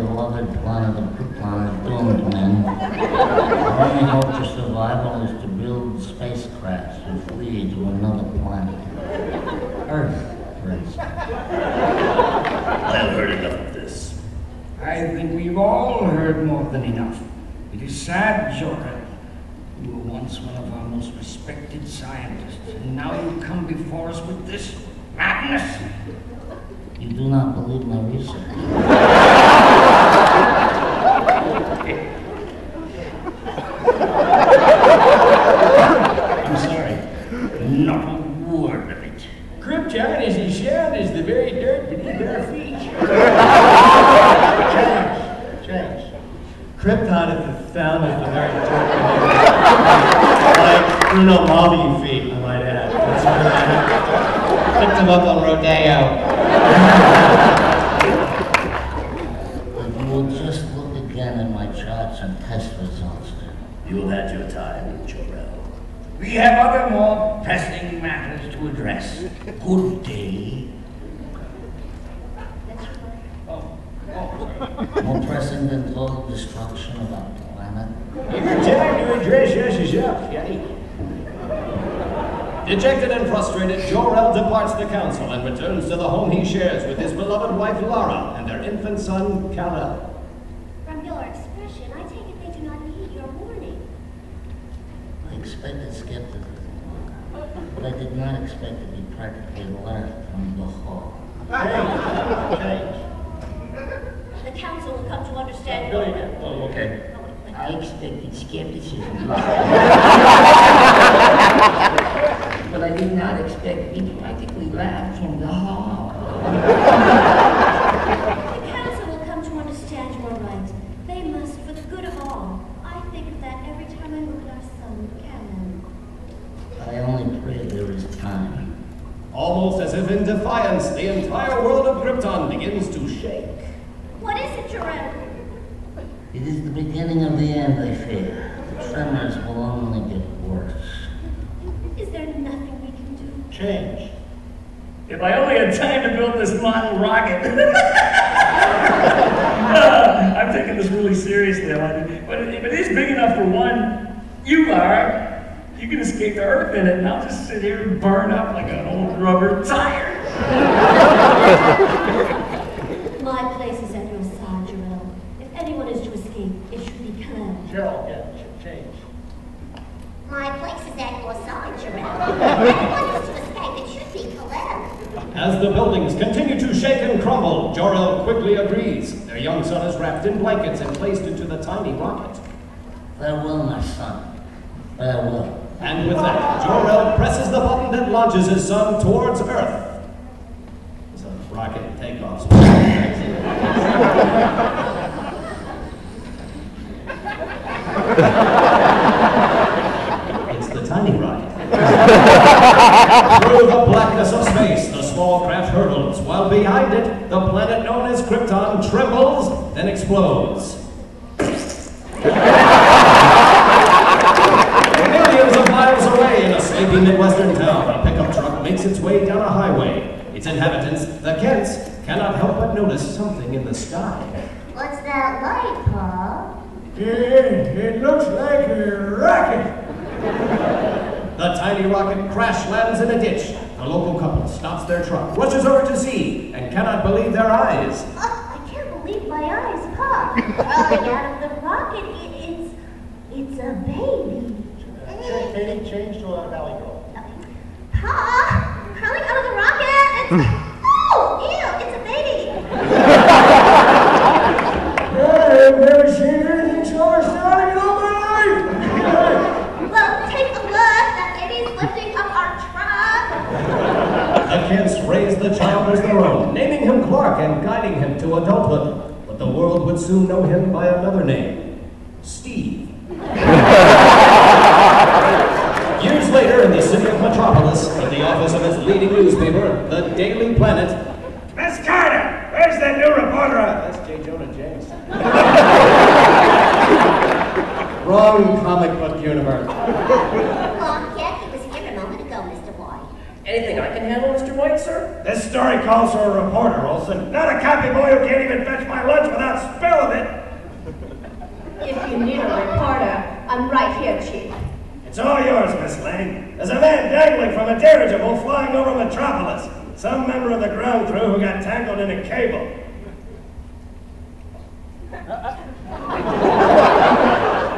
beloved planet of Krypton is doomed, men. Our only hope for survival is to build spacecrafts and flee to another planet. Earth, for instance. I've heard enough of this. I think we've all heard more than enough. It is sad, Joker. You were once one of our most respected scientists, and now you come before us with this madness. You do not believe my research. I'm sorry. Not a word of it. Krypton, as he said, is the very dirt beneath our feet. Change. Krypton is the sound of the very dirt beneath. Like Bruno Maury feet, I might add. Picked him up on Rodeo. If you will just look again at my charts and test results. You have had your time, Chreyl. We have other more pressing matters to address. Good day. More pressing than total destruction of our planet. Your time to address us is up, Johnny. Dejected and frustrated, Jor-El departs the council and returns to the home he shares with his beloved wife Lara and their infant son Kal-El. From your expression, I take it they do not heed your warning. I expected skepticism, but I did not expect to be practically left from the hall. Change. The council will come to understand your... Oh, okay. I expected skepticism, but I did not expect to be practically left from the hall. The council will come to understand you are right. They must, for the good of all. I think of that every time I look at our son, Cameron. I only pray there is time. Almost as if in defiance, the entire world of Krypton begins to shake. What is it, Jor-El? It is the beginning of the end, I fear. The tremors will only get worse. Is there nothing we can do? Change. If I only had time to build this model rocket. I'm taking this really seriously, but if it is big enough for one, you can escape to Earth in it, and I'll just sit here and burn up like an old rubber tire. My place is at your side, Jor-El. If anyone is to escape, it should be Clem. Cheryl, yeah, change. My place is at your side, Jor-El. If anyone is to escape, it should be Clem. As the buildings continue to shake and crumble, Jor-El quickly agrees. Their young son is wrapped in blankets and placed into the tiny rocket. Farewell, my son. Farewell. And with that, Jor-El presses the button that launches his son towards Earth. So rocket takeoffs. It's the tiny rocket. Through the blackness of space, the small craft hurtles, while behind it, the planet known as Krypton trembles, then explodes. Millions of miles away in a sleepy Midwestern town, a pickup truck makes its way down a highway. Its inhabitants, the Kents, cannot help but notice something in the sky. What's that light, Pa? It looks like a rocket. The tiny rocket crash lands in a ditch. The local couple stops their truck, rushes over to see, and cannot believe their eyes. Oh, I can't believe my eyes, Pa. Crawling out of the rocket, it's a baby. Katie, change to a valley girl. Pa, crawling out of the rocket, oh, ew, it's a baby. I've never seen anything so astounding in all my life. Well, take a look. That baby's lifting up our truck. The Kents raise the child as their own, naming him Clark and guiding him to adulthood. But the world would soon know him by another name, Steve. Years later, in the city of Metropolis, in the office of its leading newspaper, the Daily Planet. Miss Carter, where's that new reporter? That's J. Jonah James. Wrong comic book universe. Yet he was here a moment ago, Mr. White. Anything I can handle, Mr. White, sir? This story calls for a reporter, Olson. Not a copy boy who can't even fetch my lunch without spilling It's all yours, Miss Lane. There's a man dangling from a dirigible flying over Metropolis. Some member of the ground crew who got tangled in a cable.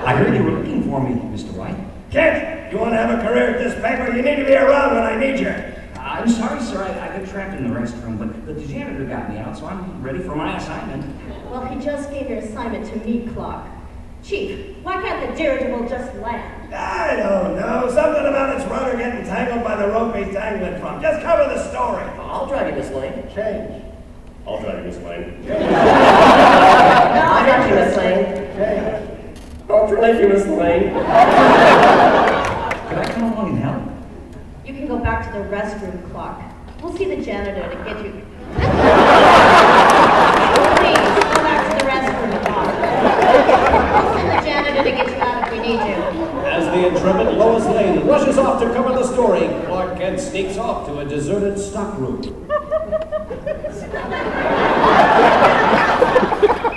I heard you were looking for me, Mr. White. Kent, you want to have a career at this paper? You need to be around when I need you. I'm sorry, sir. I got trapped in the restroom, but the janitor got me out, so I'm ready for my assignment. Well, he just gave your assignment to me, Clark. Chief, why can't the dirigible just land? I don't know. Something about its rudder getting tangled by the rope he's dangling from. Just cover the story. I'll drive you, Miss Lane. Change. I'll drive you, Miss Lane. I'll drive you, Miss Lane. Change. I'll drive you, Miss Lane. Could I come along and help? You can go back to the restroom, Clark. We'll see the janitor to get you. Please, go back to the restroom, Clark. We'll send the janitor to get you out if we need you. As the intrepid Lois Lane rushes off to cover the story, Clark Kent sneaks off to a deserted stockroom.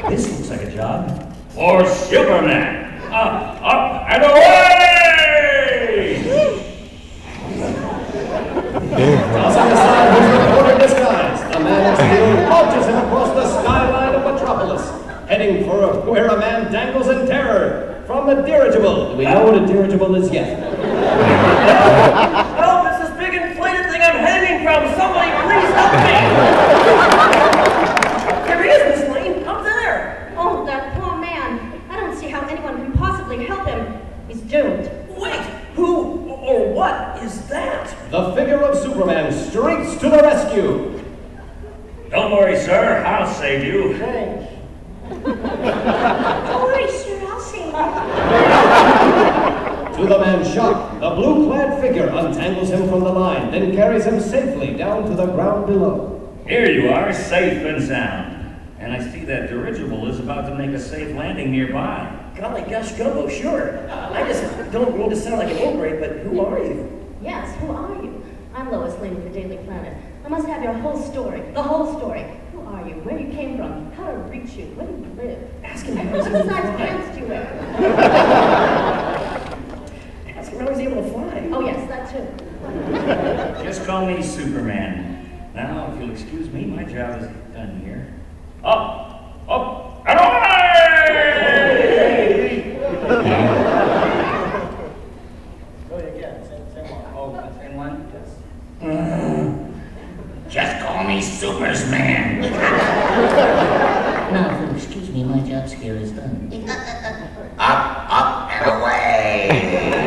This looks like a job for Superman. Up, and away! Tossing aside his reporter disguise, the man in steel launches him across the skyline of Metropolis, heading for where a man dangles in terror from the dirigible. Do we know what a dirigible is yet? Help! It's this big inflated thing I'm hanging from! Somebody please help me! There he is, Miss Lane! Up there! Oh, that poor man. I don't see how anyone can possibly help him. He's doomed. Wait! Who or what is that? The figure of Superman streaks to the rescue. Don't worry, sir. I'll save you. Change. Don't worry, sir. I'll save you. To the man's shock, the blue-clad figure untangles him from the line, then carries him safely down to the ground below. Here you are, safe and sound. And I see that dirigible is about to make a safe landing nearby. Golly gosh, Gumbo, sure. I just don't mean to sound like an ingrate, but who are you? Yes, who are you? I'm Lois Lane with the Daily Planet. I must have your whole story. The whole story. Who are you? Where you came from? How to reach you? Where do you live? Ask him how What he's able to size fly. pants do you wear? Ask him how he's able to fly. Oh, yes, that too. Just call me Superman. Now, if you'll excuse me, my job is done here. Up, and away! Go again. Same one. Oh, same one? Yes. Just call me Supersman. Now, if you'll excuse me, my job here is done. Up, and away.